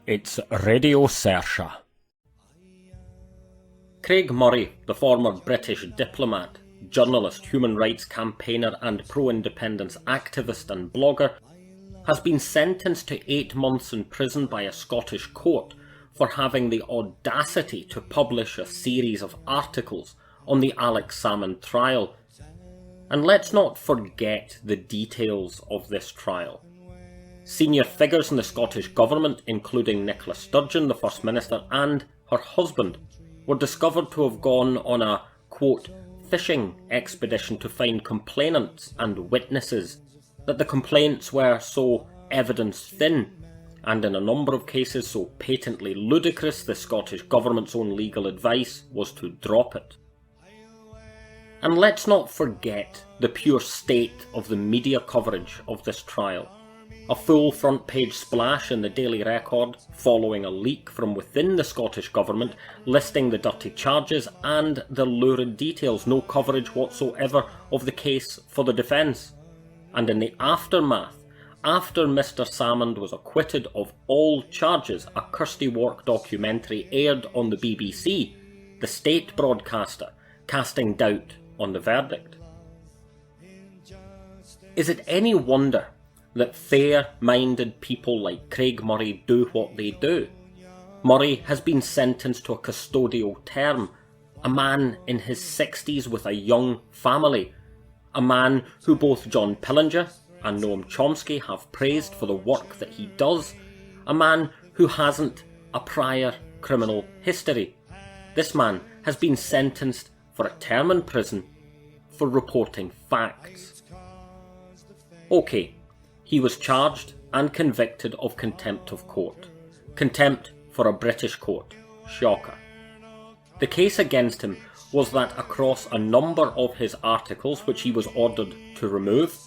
It's Radio Saorsa. Craig Murray, the former British diplomat, journalist, human rights campaigner and pro-independence activist and blogger, has been sentenced to 8 months in prison by a Scottish court for having the audacity to publish a series of articles on the Alex Salmond trial. And let's not forget the details of this trial. Senior figures in the Scottish Government, including Nicola Sturgeon, the First Minister, and her husband, were discovered to have gone on a, quote, fishing expedition to find complainants and witnesses, that the complaints were so evidence-thin, and in a number of cases so patently ludicrous the Scottish Government's own legal advice was to drop it. And let's not forget the pure state of the media coverage of this trial. A full front page splash in the Daily Record following a leak from within the Scottish Government listing the dirty charges and the lurid details, no coverage whatsoever of the case for the defence. And in the aftermath, after Mr Salmond was acquitted of all charges, a Kirsty Wark documentary aired on the BBC, the state broadcaster, casting doubt on the verdict. Is it any wonder that fair-minded people like Craig Murray do what they do? Murray has been sentenced to a custodial term, a man in his 60s with a young family, a man who both John Pillinger and Noam Chomsky have praised for the work that he does, a man who hasn't a prior criminal history. This man has been sentenced for a term in prison for reporting facts. Okay, he was charged and convicted of contempt of court. Contempt for a British court. Shocker. The case against him was that across a number of his articles, which he was ordered to remove,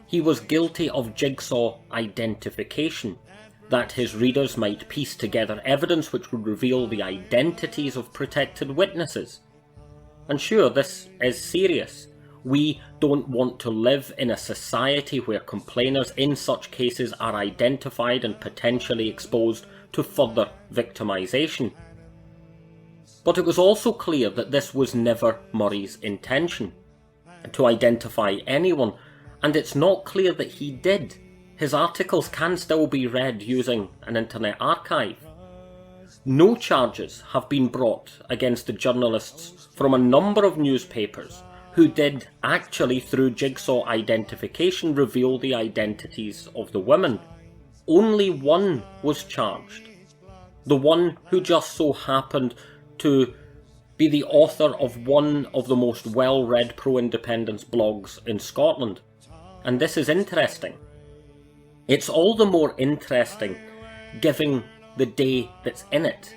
he was guilty of jigsaw identification, that his readers might piece together evidence which would reveal the identities of protected witnesses. And sure, this is serious. We don't want to live in a society where complainers in such cases are identified and potentially exposed to further victimisation. But it was also clear that this was never Murray's intention, to identify anyone, and it's not clear that he did. His articles can still be read using an internet archive. No charges have been brought against the journalists from a number of newspapers who did actually, through jigsaw identification, reveal the identities of the women. Only one was charged. The one who just so happened to be the author of one of the most well-read pro-independence blogs in Scotland. And this is interesting. It's all the more interesting given the day that's in it.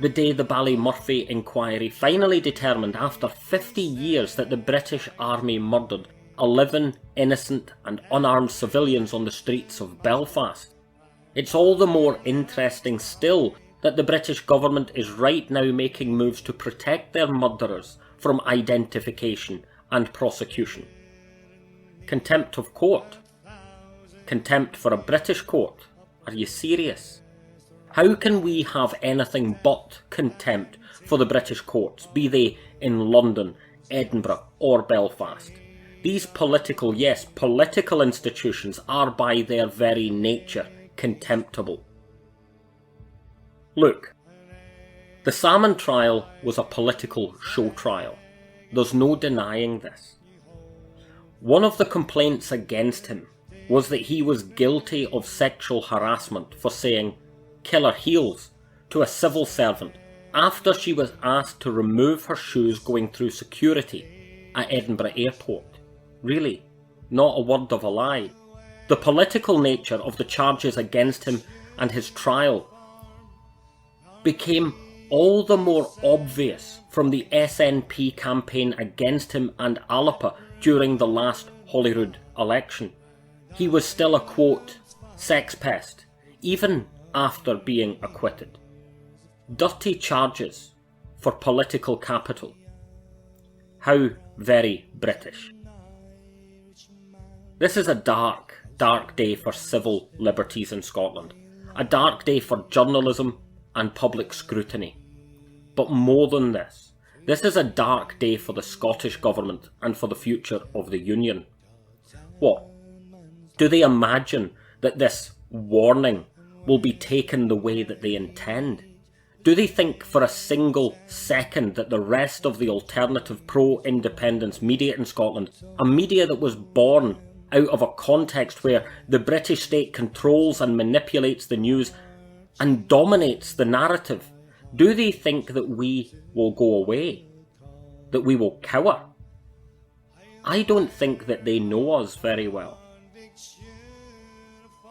The day the Ballymurphy inquiry finally determined, after 50 years, that the British Army murdered 11 innocent and unarmed civilians on the streets of Belfast. It's all the more interesting still that the British government is right now making moves to protect their murderers from identification and prosecution. Contempt of court. Contempt for a British court. Are you serious? How can we have anything but contempt for the British courts, be they in London, Edinburgh or Belfast? These political institutions are by their very nature contemptible. Look, the Salmond trial was a political show trial. There's no denying this. One of the complaints against him was that he was guilty of sexual harassment for saying "killer heels" to a civil servant after she was asked to remove her shoes going through security at Edinburgh Airport. Really, not a word of a lie. The political nature of the charges against him and his trial became all the more obvious from the SNP campaign against him and Alapa during the last Holyrood election. He was still a, quote, sex pest, even after being acquitted. Dirty charges for political capital. How very British. This is a dark, dark day for civil liberties in Scotland. a dark day for journalism and public scrutiny. But more than this is a dark day for the Scottish Government and for the future of the Union. What? Do they imagine that this warning will be taken the way that they intend? Do they think for a single second that the rest of the alternative pro-independence media in Scotland, a media that was born out of a context where the British state controls and manipulates the news and dominates the narrative, do they think that we will go away? That we will cower? I don't think that they know us very well.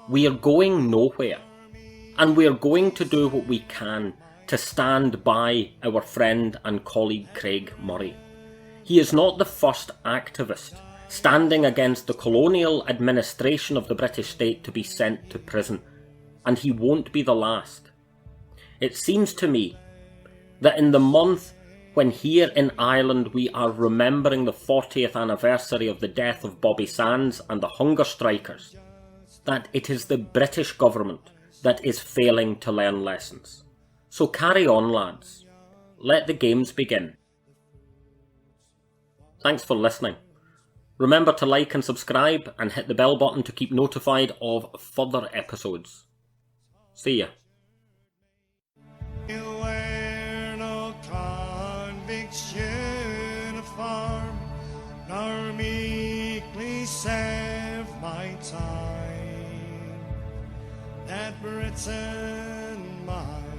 We are going nowhere, and we are going to do what we can to stand by our friend and colleague Craig Murray. He is not the first activist standing against the colonial administration of the British state to be sent to prison, and he won't be the last. It seems to me that in the month when here in Ireland we are remembering the 40th anniversary of the death of Bobby Sands and the hunger strikers, that it is the British government that is failing to learn lessons. So carry on, lads. Let the games begin. Thanks for listening. Remember to like and subscribe and hit the bell button to keep notified of further episodes. See ya. Uniform, nor meekly serve my time, that Britain might